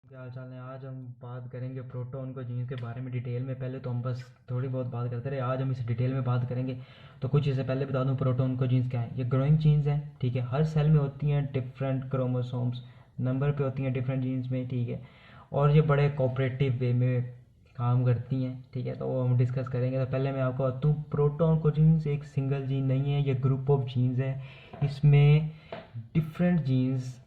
क्या हाल चाल है। आज हम बात करेंगे प्रोटोन को जीन्स के बारे में डिटेल में। पहले तो हम बस थोड़ी बहुत बात करते रहे, आज हम इसे डिटेल में बात करेंगे। तो कुछ इससे पहले बता दूं प्रोटोन को जीन्स क्या है। ये ग्रोइंग जीन्स है, ठीक है। हर सेल में होती हैं डिफरेंट क्रोमोसोम्स, नंबर पे होती हैं डिफरेंट जीन्स में, ठीक है। और ये बड़े कोऑपरेटिव वे में काम करती हैं, ठीक है। तो वो हम डिस्कस करेंगे। तो पहले मैं आपको बताऊँ, प्रोटोन को जीन्स एक सिंगल जीन नहीं है, ये ग्रुप ऑफ जीन्स है। इसमें डिफरेंट जीन्स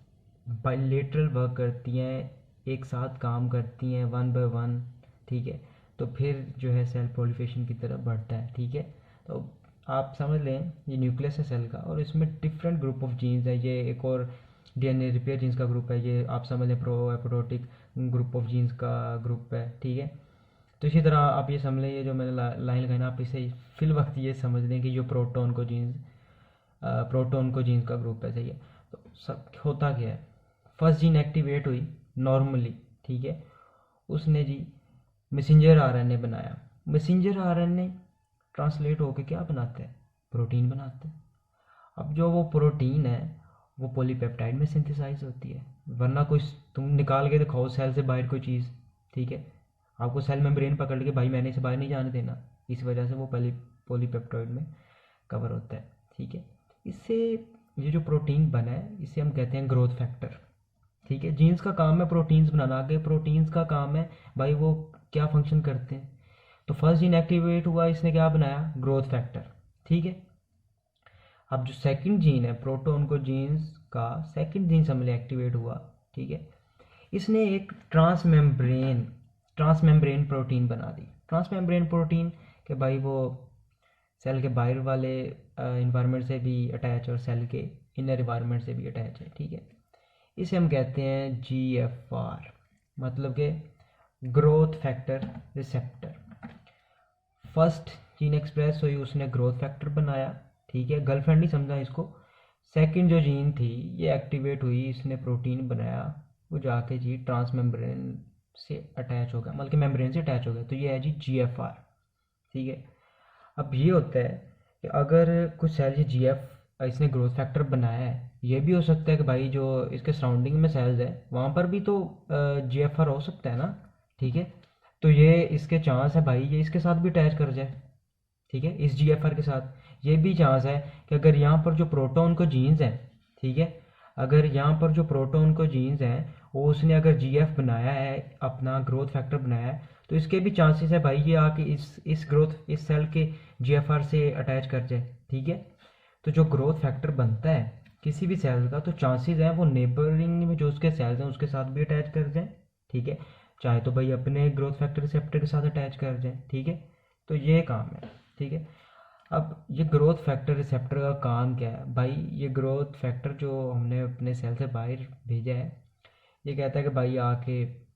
बायलेटरल वर्क करती हैं, एक साथ काम करती हैं वन बाय वन, ठीक है। तो फिर जो है सेल प्रोलिफरेशन की तरफ बढ़ता है, ठीक है। तो आप समझ लें ये न्यूक्लियस है सेल का, और इसमें डिफरेंट ग्रुप ऑफ जीन्स है। ये एक और डीएनए रिपेयर जीन्स का ग्रुप है, ये आप समझ लें प्रो एपोटोटिक ग्रुप ऑफ जीन्स का ग्रुप है, ठीक है। तो इसी तरह आप ये समझ लें, ये जो मैंने लाइन लगाई ना, आप इसे फिल वक्त ये समझ लें कि जो प्रोटोन को जीन्स का ग्रुप है, सही है। तो सब होता क्या है, फर्स्ट जीन एक्टिवेट हुई नॉर्मली, ठीक है। उसने जी मैसेंजर आरएनए बनाया। मैसेंजर आरएनए ट्रांसलेट होके क्या बनाते हैं, प्रोटीन बनाते हैं। अब जो वो प्रोटीन है वो पॉलीपेप्टाइड में सिंथेसाइज होती है, वरना कोई तुम निकाल के दिखाओ सेल से बाहर कोई चीज़, ठीक है। आपको सेल मेम्ब्रेन पकड़ के भाई मैंने इसे बाहर नहीं जाने देना, इस वजह से वो पॉलीपेप्टाइड में कवर होता है, ठीक है। इससे ये जो प्रोटीन बना है इसे हम कहते हैं ग्रोथ फैक्टर, ठीक है। जीन्स का काम है प्रोटीन्स बनाना, आगे प्रोटीन्स का काम है भाई वो क्या फंक्शन करते हैं। तो फर्स्ट जीन एक्टिवेट हुआ, इसने क्या बनाया, ग्रोथ फैक्टर, ठीक है। अब जो सेकंड जीन है प्रोटोन को जीन्स का सेकंड जीन समझ एक्टिवेट हुआ, ठीक है। इसने एक ट्रांसमेम्ब्रेन प्रोटीन बना दी। ट्रांसमेम्ब्रेन प्रोटीन के भाई वो सेल के बाहर वाले इन्वायरमेंट से भी अटैच और सेल के इनर इन्वायरमेंट से भी अटैच है, ठीक है। इसे हम कहते हैं GFR, मतलब कि growth factor receptor. First gene express हुई, उसने ग्रोथ फैक्टर बनाया, ठीक है। गर्लफ्रेंड नहीं समझा इसको। सेकंड जो जीन थी ये एक्टिवेट हुई, इसने प्रोटीन बनाया, वो जाके जी ट्रांस मेम्ब्रेन से अटैच हो गया, मतलब कि मेम्ब्रेन से अटैच हो गया। तो ये है जी GFR, ठीक है। अब ये होता है कि अगर कुछ सेल ये इसने ग्रोथ फैक्टर बनाया है, ये भी हो सकता है कि भाई जो इसके सराउंडिंग में सेल्स है वहाँ पर भी तो GFR हो सकता है ना, ठीक है। तो ये इसके चांस है भाई ये इसके साथ भी अटैच कर जाए, ठीक है, इस GFR के साथ। ये भी चांस है कि अगर यहाँ पर जो प्रोटोन को जीन्स हैं, ठीक है, अगर यहाँ पर जो प्रोटोन को जीन्स हैं वो उसने अगर GF बनाया है, अपना ग्रोथ फैक्टर बनाया है, तो इसके भी चांसेस है भाई ये आके इस सेल के GFR से अटैच कर जाए, ठीक है। तो जो ग्रोथ फैक्टर बनता है किसी भी सेल का, तो चांसेस हैं वो नेबरिंग में जो उसके सेल्स हैं उसके साथ भी अटैच कर जाए, ठीक है। चाहे तो भाई अपने ग्रोथ फैक्टर रिसेप्टर के साथ अटैच कर जाए, ठीक है। तो ये काम है, ठीक है। अब ये ग्रोथ फैक्टर रिसेप्टर का काम क्या है भाई, ये ग्रोथ फैक्टर जो हमने अपने सेल से बाहर भेजा है, ये कहता है कि भाई आके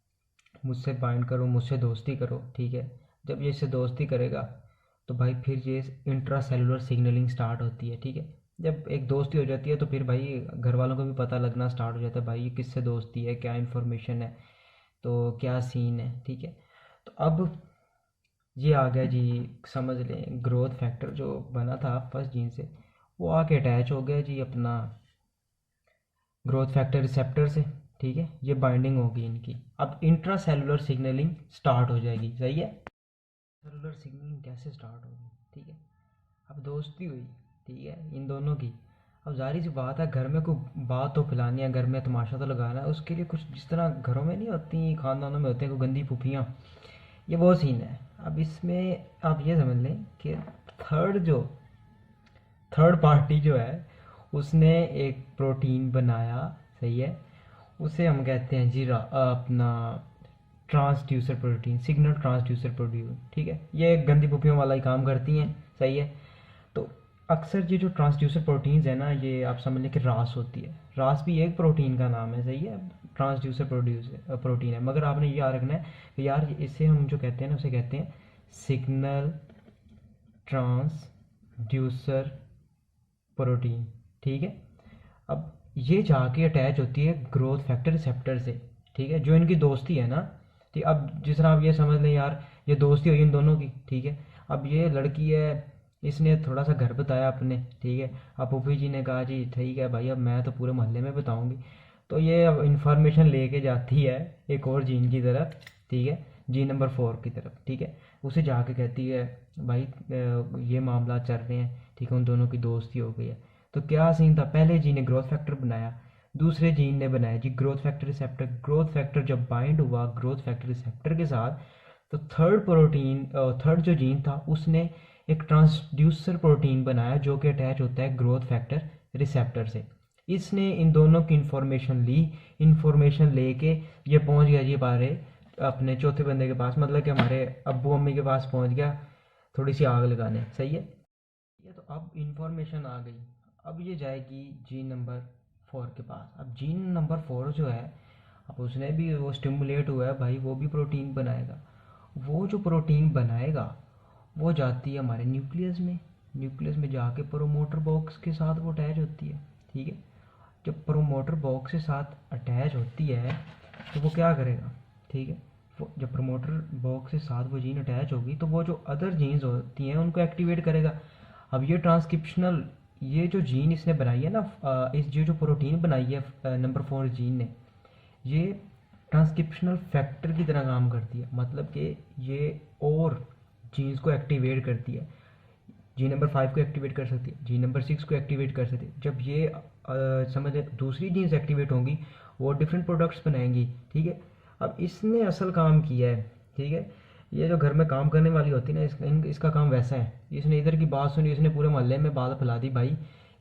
मुझसे बाइंड करो, मुझसे दोस्ती करो, ठीक है। जब ये इससे दोस्ती करेगा तो भाई फिर ये इंट्रा सेलुलर सिग्नलिंग स्टार्ट होती है, ठीक है। जब एक दोस्ती हो जाती है तो फिर भाई घर वालों को भी पता लगना स्टार्ट हो जाता है भाई ये किससे दोस्ती है, क्या इन्फॉर्मेशन है, तो क्या सीन है, ठीक है। तो अब ये आ गया जी, समझ लें ग्रोथ फैक्टर जो बना था फर्स्ट जीन से वो आके अटैच हो गया जी अपना ग्रोथ फैक्टर रिसेप्टर से, ठीक है। ये बाइंडिंग होगी इनकी, अब इंट्रा सेलुलर सिग्नलिंग स्टार्ट हो जाएगी, सही है। सेलुलर सिग्नलिंग कैसे स्टार्ट होगी, ठीक है। अब दोस्ती हुई, ठीक है, इन दोनों की। अब जाहिर सी बात है घर में कोई बात तो फैलानी है, घर में तमाशा तो लगाना है, उसके लिए कुछ जिस तरह घरों में नहीं होती खानदानों में होते हैं कोई गंदी फूफियाँ, ये वो सीन है। अब इसमें आप ये समझ लें कि थर्ड जो थर्ड पार्टी जो है उसने एक प्रोटीन बनाया, सही है। उसे हम कहते हैं जी अपना transducer protein, signal transducer protein, ठीक है। ये गंदी पुपियों वाला ही काम करती हैं, सही है। तो अक्सर ये जो ट्रांसड्यूसर प्रोटीन्स है ना, ये आप समझ लें कि रास होती है, रास भी एक प्रोटीन का नाम है, सही है। ट्रांसड्यूसर प्रोटीन है, मगर आपने ये याद रखना है कि यार इसे हम जो कहते हैं ना उसे कहते हैं सिग्नल ट्रांसड्यूसर प्रोटीन, ठीक है। अब ये जाके अटैच होती है ग्रोथ फैक्टर रिसेप्टर से, ठीक है, जो इनकी दोस्ती है ना। ठीक, अब जिस तरह आप ये समझ लें यार ये दोस्ती हुई इन दोनों की, ठीक है। अब ये लड़की है, इसने थोड़ा सा घर बताया अपने, ठीक है। अब फूफी जी ने कहा जी ठीक है भाई अब मैं तो पूरे मोहल्ले में बताऊंगी। तो ये अब इंफॉर्मेशन लेके जाती है एक और जीन की तरफ, ठीक है, जीन नंबर 4 की तरफ, ठीक है। उसे जाके कहती है भाई ये मामला चल रहे हैं, ठीक है, उन दोनों की दोस्ती हो गई है। तो क्या सीन था, पहले जीन ने ग्रोथ फैक्टर बनाया, दूसरे जीन ने बनाया जी growth factor receptor. Growth factor जब बाइंड हुआ ग्रोथ फैक्टर रिसेप्टर के साथ, तो थर्ड जो जीन था उसने एक ट्रांसड्यूसर प्रोटीन बनाया जो कि अटैच होता है ग्रोथ फैक्टर रिसेप्टर से। इसने इन दोनों की इंफॉर्मेशन लेके ये पहुंच गया जी हमारे अपने चौथे बंदे के पास, मतलब कि हमारे अब्बू अम्मी के पास पहुंच गया थोड़ी सी आग लगाने, सही है। ये तो अब इंफॉर्मेशन आ गई, अब ये जाएगी जीन नंबर 4 के पास। अब जीन नंबर 4 जो है, अब उसने भी वो स्टिमुलेट हुआ है भाई, वो भी प्रोटीन बनाएगा। वो जो प्रोटीन बनाएगा वो जाती है हमारे न्यूक्लियस में, न्यूक्लियस में जाके प्रोमोटर बॉक्स के साथ वो अटैच होती है, ठीक है। जब प्रोमोटर बॉक्स के साथ अटैच होती है तो वो क्या करेगा, ठीक है, वो जब प्रोमोटर बॉक्स के साथ वो जीन अटैच होगी तो वो जो अदर जीन्स होती हैं उनको एक्टिवेट करेगा। अब ये ट्रांसक्रिप्शनल, ये जो जीन इसने बनाई है ना, इस जो प्रोटीन बनाई है नंबर 4 जीन ने, ये ट्रांसक्रिप्शनल फैक्टर की तरह काम करती है, मतलब कि ये और जीन्स को एक्टिवेट करती है। जी नंबर 5 को एक्टिवेट कर सकती है, जी नंबर 6 को एक्टिवेट कर सकती है। जब ये समझ दूसरी जीन्स एक्टिवेट होंगी वो डिफरेंट प्रोडक्ट्स बनाएंगी, ठीक है। अब इसने असल काम किया है, ठीक है। ये जो घर में काम करने वाली होती है ना, इसका काम वैसा है, इसने इधर की बात सुनी, इसने पूरे मोहल्ले में बात फैला दी भाई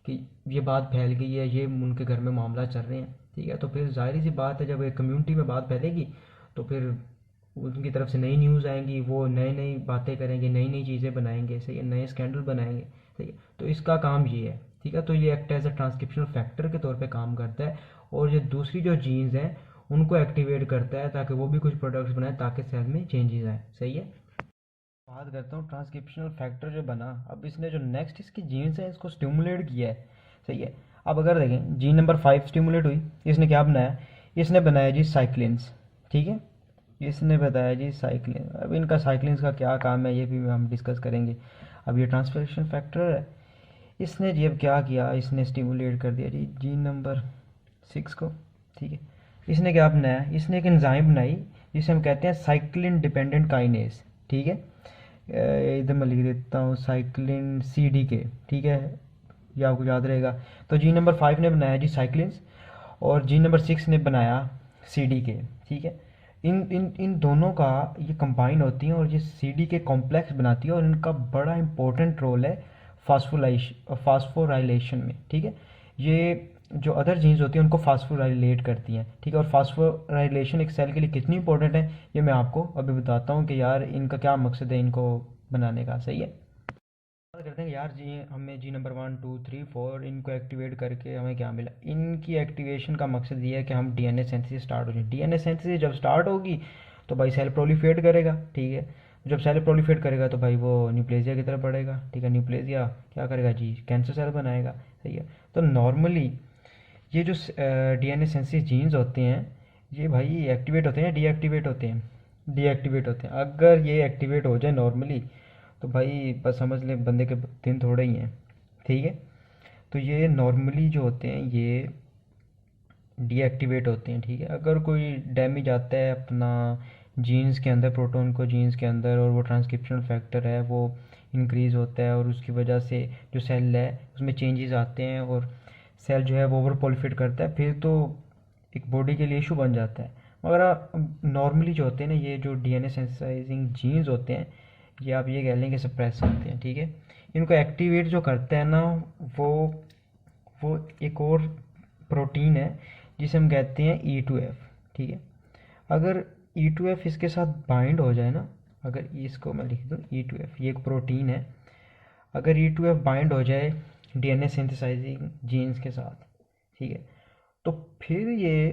कि ये बात फैल गई है, ये उनके घर में मामला चल रहे हैं, ठीक है। तो फिर जाहिर सी बात है, जब एक कम्युनिटी में बात फैलेगी तो फिर उनकी तरफ से नई न्यूज़ आएंगी, वो नई नई बातें करेंगे, नई नई चीज़ें बनाएंगे, सही है, नए स्कैंडल बनाएंगे, सही है। तो इसका काम ये है, ठीक है। तो ये act as a transcriptional factor के तौर पे काम करता है, और ये दूसरी जो जीन्स हैं उनको एक्टिवेट करता है ताकि वो भी कुछ प्रोडक्ट्स बनाए ताकि सेल में चेंजेस आए, सही है। बात करता हूँ ट्रांसक्रिप्शनल फैक्टर जो बना, अब इसने जो नेक्स्ट इसकी जीन्स है इसको स्टिमुलेट किया है, सही है। अब अगर देखें जीन नंबर 5 स्टिमुलेट हुई, इसने क्या बनाया, इसने बनाया जी साइक्लिन्स, ठीक है। इसने बताया जी साइक्लिन, अब इनका साइक्लिन्स का क्या काम है ये भी हम डिस्कस करेंगे। अब ये ट्रांसक्रिप्शन फैक्टर है, इसने जी अब क्या किया, इसने स्टिमुलेट कर दिया जी जीन नंबर 6 को, ठीक है। इसने क्या बनाया, इसने एक एंजाइम बनाई जिसे हम कहते हैं साइक्लिन डिपेंडेंट काइनेज, ठीक है। इधर मैं लिख देता हूँ साइक्लिन CDK, ठीक है, ये आपको याद रहेगा। तो जीन नंबर 5 ने बनाया जी साइक्लिन्स, और जीन नंबर 6 ने बनाया CDK, ठीक है। इन इन इन दोनों का ये कंबाइन होती हैं और ये CDK कॉम्प्लेक्स बनाती है, और इनका बड़ा इंपॉर्टेंट रोल है फास्फोराइलेशन में, ठीक है। ये जो अदर जीन्स होती हैं उनको फास्फोराइलेट करती हैं, ठीक है। और फास्फोराइलेशन एक सेल के लिए कितनी इंपॉर्टेंट है ये मैं आपको अभी बताता हूँ कि यार इनका क्या मकसद है इनको बनाने का, सही है। बात करते हैं कि यार जी हमें जी नंबर 1 2 3 4 इनको एक्टिवेट करके हमें क्या मिला। इनकी एक्टिवेशन का मकसद ये है कि हम DNA सिंथेसिस स्टार्ट हो जाए। DNA सिंथेसिस जब स्टार्ट होगी तो भाई सेल प्रोलिफेट करेगा, ठीक है। जब सेल प्रोलिफेट करेगा तो भाई वो न्यूप्लेजिया की तरफ बढ़ेगा, ठीक है। न्यूप्लेजिया क्या करेगा जी, कैंसर सेल बनाएगा, सही है। तो नॉर्मली ये जो DNA सिंथेसिस जीन्स होते हैं ये भाई एक्टिवेट होते हैं, डीएक्टिवेट होते हैं, डीएक्टिवेट होते हैं। अगर ये एक्टिवेट हो जाए नॉर्मली तो भाई बस समझ ले बंदे के दिन थोड़े ही हैं, ठीक है। तो ये नॉर्मली जो होते हैं ये डीएक्टिवेट होते हैं, ठीक है। अगर कोई डैमेज आता है अपना जीन्स के अंदर, प्रोटॉन को जीन्स के अंदर, और वो ट्रांसक्रिप्शनल फैक्टर है वो इंक्रीज़ होता है और उसकी वजह से जो सेल है उसमें चेंजेस आते हैं और सेल जो है वो ओवर प्रोलिफेट करता है, फिर तो एक बॉडी के लिए इशू बन जाता है। मगर नॉर्मली जो होते हैं ना ये जो DNA सेंसिटाइजिंग जीन्स होते हैं ये आप ये कह लें कि सप्रेस होते हैं, ठीक है। इनको एक्टिवेट जो करता है ना वो वो एक और प्रोटीन है जिसे हम कहते हैं E2F, ठीक है। अगर E2F इसके साथ बाइंड हो जाए ना, अगर इसको मैं लिख दूँ E2F, ये एक प्रोटीन है, अगर E2F बाइंड हो जाए DNA सिंथेसाइजिंग जीन्स के साथ, ठीक है, तो फिर ये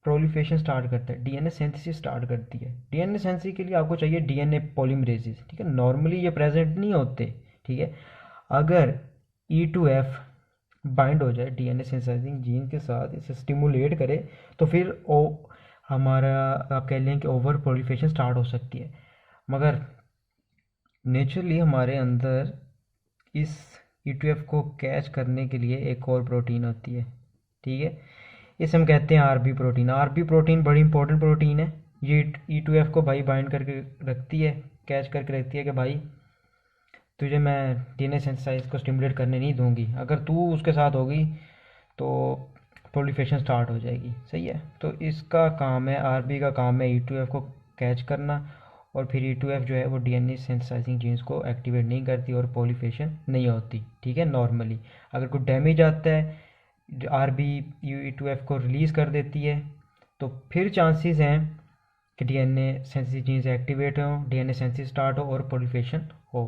प्रोलिफेशन स्टार्ट करता है, DNA सिंथेसिस स्टार्ट करती है। DNA सिंथेसिस के लिए आपको चाहिए DNA पॉलीमरेजेस, ठीक है। नॉर्मली ये प्रेजेंट नहीं होते, ठीक है। अगर E2F बाइंड हो जाए DNA सिंथेसाइजिंग जीन के साथ, इसे स्टिमुलेट करे तो फिर हमारा आप कह लें कि ओवर प्रोलिफेशन स्टार्ट हो सकती है। मगर नेचुरली हमारे अंदर इस E2F को कैच करने के लिए एक और प्रोटीन होती है, ठीक है। इसे हम कहते हैं आरबी प्रोटीन। आरबी प्रोटीन बड़ी इंपॉर्टेंट प्रोटीन है। ये E2F को भाई बाइंड करके रखती है, कैच करके रखती है कि भाई तुझे मैं डीएनए सिंथेसाइज को स्टिमुलेट करने नहीं दूंगी, अगर तू उसके साथ होगी तो प्रोलिफरेशन स्टार्ट हो जाएगी। सही है, तो इसका काम है, आरबी का काम है E2F को कैच करना, और फिर E2F जो है वो डीएनए सिंथेसाइजिंग जीन्स को एक्टिवेट नहीं करती और प्रोलिफरेशन नहीं होती। ठीक है, नॉर्मली अगर कोई डैमेज आता है आरबी E2F को रिलीज़ कर देती है, तो फिर चांसेस हैं कि डीएनए सेंसिटिव जीन्स एक्टिवेट हो, डीएनए सेंसिस स्टार्ट हो और प्रोलिफरेशन हो।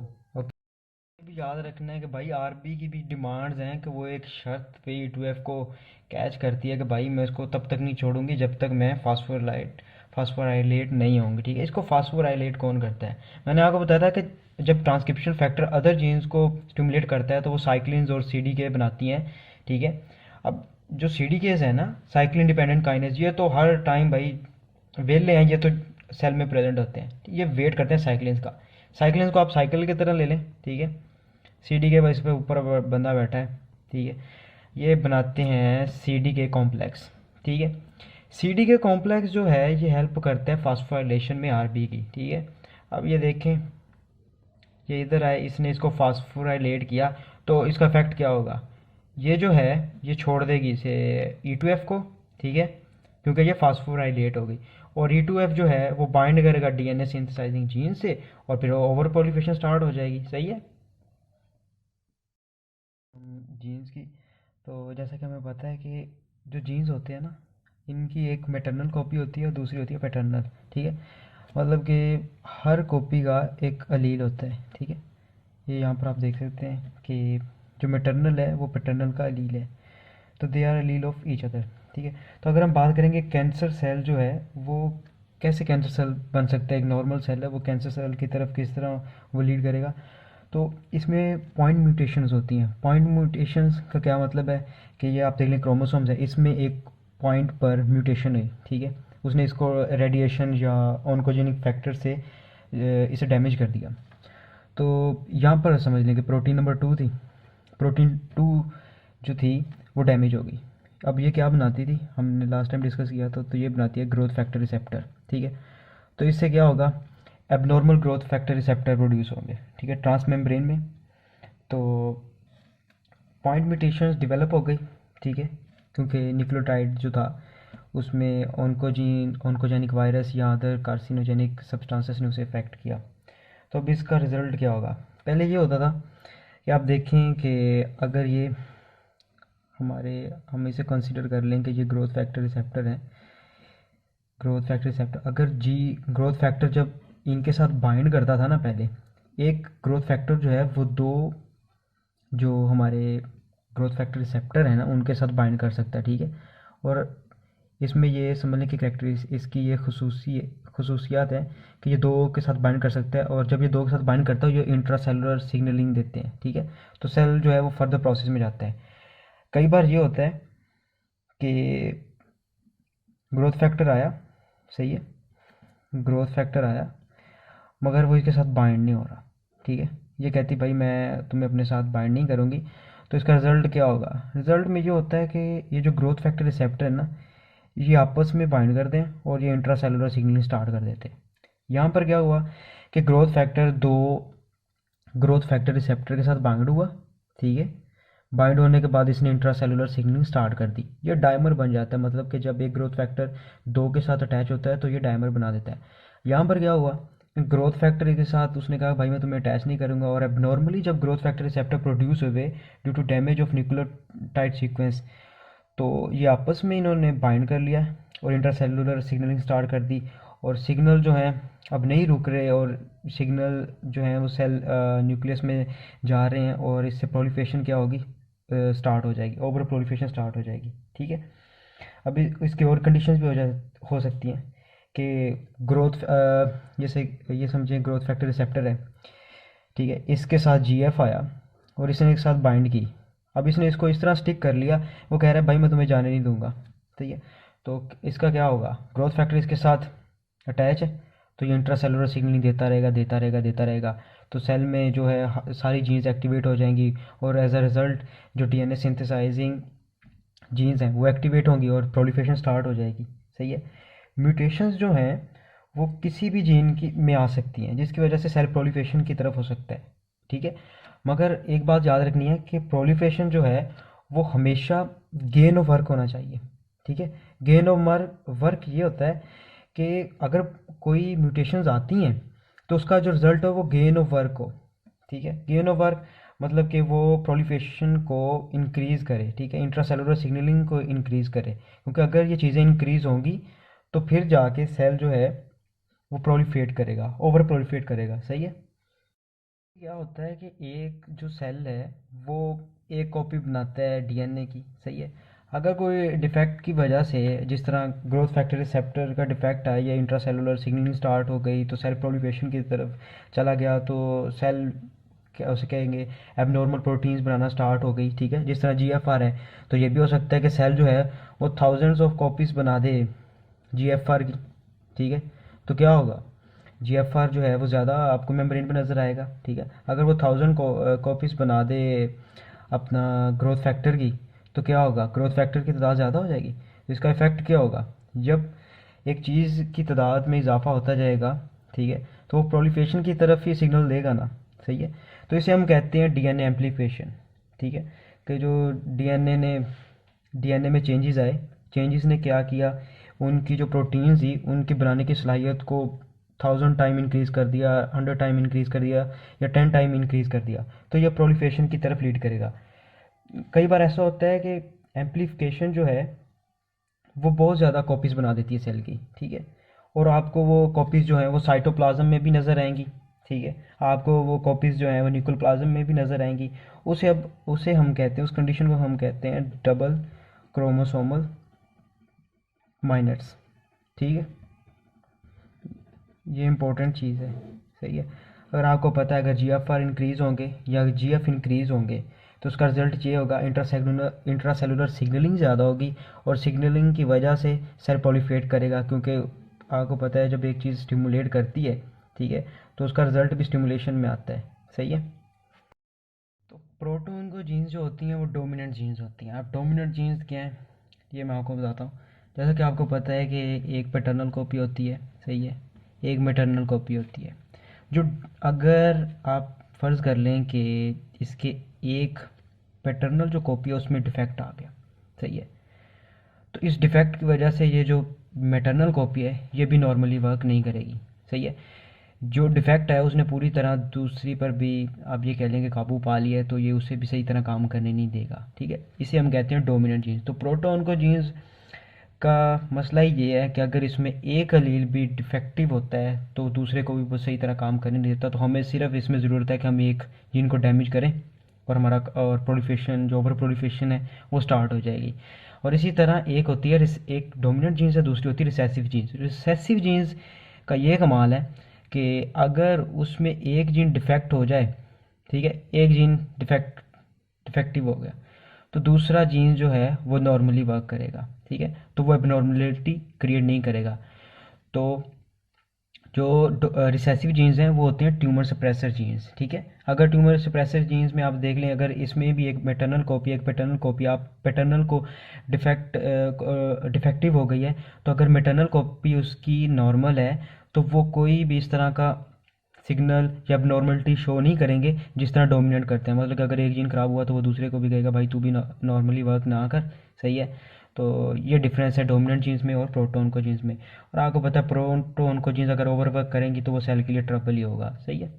भी याद रखना है कि भाई आरबी की भी डिमांड्स हैं कि वो एक शर्त पे E2F को कैच करती है कि भाई मैं इसको तब तक नहीं छोड़ूंगी जब तक मैं फास्फोराइलेट नहीं होंगी। ठीक है, इसको फास्फोराइलेट कौन करता है? मैंने आपको बताया था कि जब ट्रांसक्रिप्शन फैक्टर अदर जीन्स को स्टिमुलेट करता है तो वो साइक्लिन्स और CDK बनाती हैं। ठीक है, अब जो CDKs है ना, साइक्लिन डिपेंडेंट काइनेज, ये तो हर टाइम भाई वेले हैं, ये तो सेल में प्रेजेंट होते हैं, ये वेट करते हैं साइक्लिन्स का। साइक्लिन्स को आप साइकिल की तरह ले लें। ठीक है, CDK बस पे ऊपर बंदा बैठा है। ठीक है, ये बनाते हैं CDK कॉम्प्लेक्स। ठीक है, CDK कॉम्प्लेक्स जो है ये हेल्प करता है फास्फोराइलेशन में आरबी की। ठीक है, अब ये देखें, ये इधर आए, इसने इसको फास्फोराइलेट किया तो इसका इफेक्ट क्या होगा? ये जो है ये छोड़ देगी इसे E2F को। ठीक है, क्योंकि ये फास्फोराइलेट हो गई, और E2F जो है वो बाइंड करेगा डीएनए सिंथेसाइजिंग जीन से, और फिर ओवर प्रोलिफरेशन स्टार्ट हो जाएगी। सही है, जीन्स की, तो जैसा कि हमें पता है कि जो जीन्स होते हैं ना, इनकी एक मैटरनल कॉपी होती है और दूसरी होती है पैटर्नल। ठीक है, मतलब कि हर कॉपी का एक अलील होता है। ठीक है, ये यहाँ पर आप देख सकते हैं कि जो मैटरनल है वो पैटर्नल का अलील है, तो they are allele of each other. ठीक है, तो अगर हम बात करेंगे कैंसर सेल जो है वो कैसे कैंसर सेल बन सकता है, एक नॉर्मल सेल है वो कैंसर सेल की तरफ किस तरह वो लीड करेगा, तो इसमें पॉइंट म्यूटेशंस होती हैं। पॉइंट म्यूटेशंस का क्या मतलब है कि ये आप देख लें क्रोमोसोम्स है, इसमें एक पॉइंट पर म्यूटेशन है। ठीक है, उसने इसको रेडिएशन या ऑन्कोजेनिक फैक्टर से इसे डैमेज कर दिया। तो यहाँ पर समझ लें कि प्रोटीन नंबर 2 थी, प्रोटीन 2 जो थी वो डैमेज हो गई। अब ये क्या बनाती थी, हमने लास्ट टाइम डिस्कस किया था, तो ये बनाती है ग्रोथ फैक्टर रिसेप्टर। ठीक है, तो इससे क्या होगा, abnormal growth factor receptor produce होंगे। ठीक है, ट्रांस मेम्ब्रेन में, तो पॉइंट म्यूटेशंस डेवलप हो गई। ठीक है, क्योंकि न्यूक्लियोटाइड जो था उसमें ऑन्कोजेनिक वायरस या अदर कार्सिनोजेनिक सब्सटेंसेस ने उसे इफेक्ट किया। तो अब इसका रिजल्ट क्या होगा? पहले ये होता था कि आप देखें कि अगर ये हम इसे कंसीडर कर लें कि ये ग्रोथ फैक्टर रिसेप्टर है, ग्रोथ फैक्टर रिसेप्टर, अगर ग्रोथ फैक्टर जब इनके साथ बाइंड करता था ना, पहले एक ग्रोथ फैक्टर जो है वो दो जो हमारे ग्रोथ फैक्टर रिसेप्टर है ना उनके साथ बाइंड कर सकता है। ठीक है, और इसमें ये समझने की कैरेक्टरिस्टिक इसकी ये खसूसियात है कि ये दो के साथ बाइंड कर सकता है, और जब ये दो के साथ बाइंड करता है ये इंट्रासेलुलर सिग्नलिंग देते हैं। ठीक है, तो सेल जो है वो फर्दर प्रोसेस में जाता है। कई बार ये होता है कि ग्रोथ फैक्टर आया, सही है, ग्रोथ फैक्टर आया मगर वो इसके साथ बाइंड नहीं हो रहा। ठीक है, ये कहती भाई मैं तुम्हें अपने साथ बाइंड नहीं करूँगी, तो इसका रिजल्ट क्या होगा? रिजल्ट में ये होता है कि ये जो ग्रोथ फैक्टर रिसेप्टर है ना, ये आपस में बाइंड कर दें और ये इंट्रासेलुलर सिग्नलिंग स्टार्ट कर देते हैं। यहाँ पर क्या हुआ कि ग्रोथ फैक्टर दो ग्रोथ फैक्टर रिसेप्टर के साथ बाइंड हुआ। ठीक है, बाइंड होने के बाद इसने इंट्रासेलुलर सिग्नलिंग स्टार्ट कर दी, ये डायमर बन जाता है। मतलब कि जब एक ग्रोथ फैक्टर दो के साथ अटैच होता है तो ये डायमर बना देता है। यहाँ पर क्या हुआ, ग्रोथ फैक्टर के साथ उसने कहा भाई मैं तुम्हें अटैच नहीं करूँगा, और अब नॉर्मली जब ग्रोथ फैक्टर रिसेप्टर प्रोड्यूस हुए due to damage of nucleotide sequence, तो ये आपस में इन्होंने बाइंड कर लिया और इंटरसेलुलर सिग्नलिंग स्टार्ट कर दी, और सिग्नल जो है अब नहीं रुक रहे, और सिग्नल जो है वो सेल न्यूक्लियस में जा रहे हैं, और इससे प्रोलिफरेशन क्या होगी, स्टार्ट हो जाएगी, ओवर प्रोलिफरेशन स्टार्ट हो जाएगी। ठीक है, अभी इसकी और कंडीशंस भी हो सकती हैं कि ग्रोथ जैसे ये समझें ग्रोथ फैक्टर रिसेप्टर है। ठीक है, इसके साथ GF आया और इसने एक साथ बाइंड की, अब इसने इसको इस तरह स्टिक कर लिया, वो कह रहा है भाई मैं तुम्हें जाने नहीं दूंगा। ठीक है, तो इसका क्या होगा, ग्रोथ फैक्टर इसके साथ अटैच है तो ये इंट्रासेलुलर सिग्नलिंग देता रहेगा देता रहेगा देता रहेगा, तो सेल में जो है सारी जीन्स एक्टिवेट हो जाएंगी, और एज अ रिज़ल्ट जो डीएनए सिंथेसाइजिंग जीन्स हैं वो एक्टिवेट होंगी और प्रोलिफरेशन स्टार्ट हो जाएगी। सही है। म्यूटेशंस जो हैं वो किसी भी जीन की में आ सकती हैं जिसकी वजह से सेल प्रोलिफरेशन की तरफ हो सकता है। ठीक है। मगर एक बात याद रखनी है कि प्रोलिफरेशन जो है वो हमेशा गेन ऑफ वर्क होना चाहिए। ठीक है। गेन ऑफ वर्क ये होता है कि अगर कोई म्यूटेशंस आती हैं तो उसका जो रिजल्ट हो वो गेन ऑफ वर्क हो। ठीक है। गेन ऑफ वर्क मतलब कि वो प्रोलिफरेशन को इंक्रीज़ करे। ठीक है। इंट्रासेलुलर सिग्नलिंग को इंक्रीज़ करे, क्योंकि अगर ये चीज़ें इंक्रीज़ होंगी तो फिर जाके सेल जो है वो प्रोलिफरेट करेगा, ओवर प्रोलिफरेट करेगा। सही है। क्या होता है कि एक जो सेल है वो एक कॉपी बनाता है डीएनए की। सही है। अगर कोई डिफेक्ट की वजह से, जिस तरह ग्रोथ फैक्टर रिसेप्टर का डिफेक्ट आया या इंट्रासेलुलर सिग्नलिंग स्टार्ट हो गई तो सेल प्रोलिफरेशन की तरफ चला गया, तो सेल क्या उसे कहेंगे एबनॉर्मल प्रोटीन्स बनाना स्टार्ट हो गई। ठीक है। जिस तरह जीएफआर है, तो ये भी हो सकता है कि सेल जो है वो थाउजेंड्स ऑफ कॉपीज़ बना दे जीएफआर की। ठीक है। तो क्या होगा, जीएफआर जो है वो ज़्यादा आपको मेम्ब्रेन पे नज़र आएगा। ठीक है। अगर वो 1000 कॉपीज़ बना दे अपना ग्रोथ फैक्टर की, तो क्या होगा, ग्रोथ फैक्टर की तादाद ज़्यादा हो जाएगी। तो इसका इफ़ेक्ट क्या होगा, जब एक चीज़ की तादाद में इजाफा होता जाएगा, ठीक है, तो वो प्रोलिफरेशन की तरफ ही सिग्नल देगा ना। सही है। तो इसे हम कहते हैं डीएनए एम्प्लीफिकेशन। ठीक है। कि जो डीएनए में चेंजेस आए, चेंजेस ने क्या किया, उनकी जो प्रोटीन थी उनकी बनाने की सलाहियत को 1000 टाइम इंक्रीज़ कर दिया, 100 टाइम इंक्रीज़ कर दिया या 10 टाइम इंक्रीज़ कर दिया, तो यह प्रोलिफरेशन की तरफ लीड करेगा। कई बार ऐसा होता है कि एम्प्लीफिकेशन जो है वो बहुत ज़्यादा कॉपीज़ बना देती है सेल की। ठीक है। और आपको वो कॉपीज़ जो हैं वो साइटोप्लाज्म में भी नज़र आएंगी। ठीक है। आपको वो कॉपीज़ जो हैं वो न्यूक्लियोप्लाज्म में भी नज़र आएंगी। उसे हम कहते हैं, उस कंडीशन को हम कहते हैं डबल क्रोमोसोमल माइनट्स। ठीक है। ये इंपॉर्टेंट चीज़ है। सही है। अगर आपको पता है अगर जीएफआर इंक्रीज़ होंगे या जीएफ इंक्रीज़ होंगे तो उसका रिजल्ट ये होगा, इंट्रासेलुलर सिग्नलिंग ज़्यादा होगी और सिग्नलिंग की वजह से सेल प्रोलिफरेट करेगा, क्योंकि आपको पता है जब एक चीज़ स्टिमुलेट करती है, ठीक है, तो उसका रिजल्ट भी स्टिमुलेशन में आता है। सही है। तो प्रोटोन को जीन्स जो होती हैं वो डोमिनेंट जीन्स होती हैं। अब डोमिनेंट जीन्स क्या है ये मैं आपको बताता हूँ। जैसा कि आपको पता है कि एक पैटर्नल कॉपी होती है। सही है। एक मैटर्नल कॉपी होती है। जो अगर आप फ़र्ज़ कर लें कि इसके एक पैटर्नल जो कॉपी है उसमें डिफेक्ट आ गया। सही है। तो इस डिफेक्ट की वजह से ये जो मैटरनल कॉपी है ये भी नॉर्मली वर्क नहीं करेगी। सही है। जो डिफेक्ट है उसने पूरी तरह दूसरी पर भी आप ये कह लें कि काबू पा लिया है, तो ये उसे भी सही तरह काम करने नहीं देगा। ठीक है। इसे हम कहते हैं डोमिनेंट जीन्स। तो प्रोटोन को जीन्स का मसला ही ये है कि अगर इसमें एक अलील भी डिफेक्टिव होता है तो दूसरे को भी वो सही तरह काम करने नहीं देता। तो हमें सिर्फ इसमें ज़रूरत है कि हम एक जीन को डैमेज करें और हमारा और प्रोलिफरेशन, जो ओवर प्रोलिफरेशन है वो स्टार्ट हो जाएगी। और इसी तरह एक होती है एक डोमिनेंट जीन्स है, दूसरी होती है रिसेसिव जीन्स। रिसेसिव जीन्स का ये कमाल है कि अगर उसमें एक जीन डिफेक्ट हो जाए, ठीक है, एक जीन डिफेक्टिव हो गया, तो दूसरा जीन जो है वो नॉर्मली वर्क करेगा। ठीक है। तो वो एबनॉर्मलिटी क्रिएट नहीं करेगा। तो जो रिसेसिव जीन्स हैं वो होते हैं ट्यूमर सप्रेसर जीन्स। ठीक है। अगर ट्यूमर सप्रेसर जीन्स में आप देख लें, अगर इसमें भी एक मैटरनल कॉपी एक पैटर्नल कॉपी, आप पैटर्नल को डिफेक्टिव हो गई है, तो अगर मैटरनल कॉपी उसकी नॉर्मल है तो वो कोई भी इस तरह का सिग्नल या नॉर्मलिटी शो नहीं करेंगे जिस तरह डोमिनेट करते हैं। मतलब कि अगर एक जीन खराब हुआ तो वो दूसरे को भी कहेगा भाई तू भी नॉर्मली वर्क ना कर। सही है। तो ये डिफरेंस है डोमिनेंट जीन्स में और प्रोटोन को जीन्स में। और आपको पता है प्रोटोन को जीन्स अगर ओवरवर्क करेंगी तो वो सेल के लिए ट्रबल ही होगा। सही है।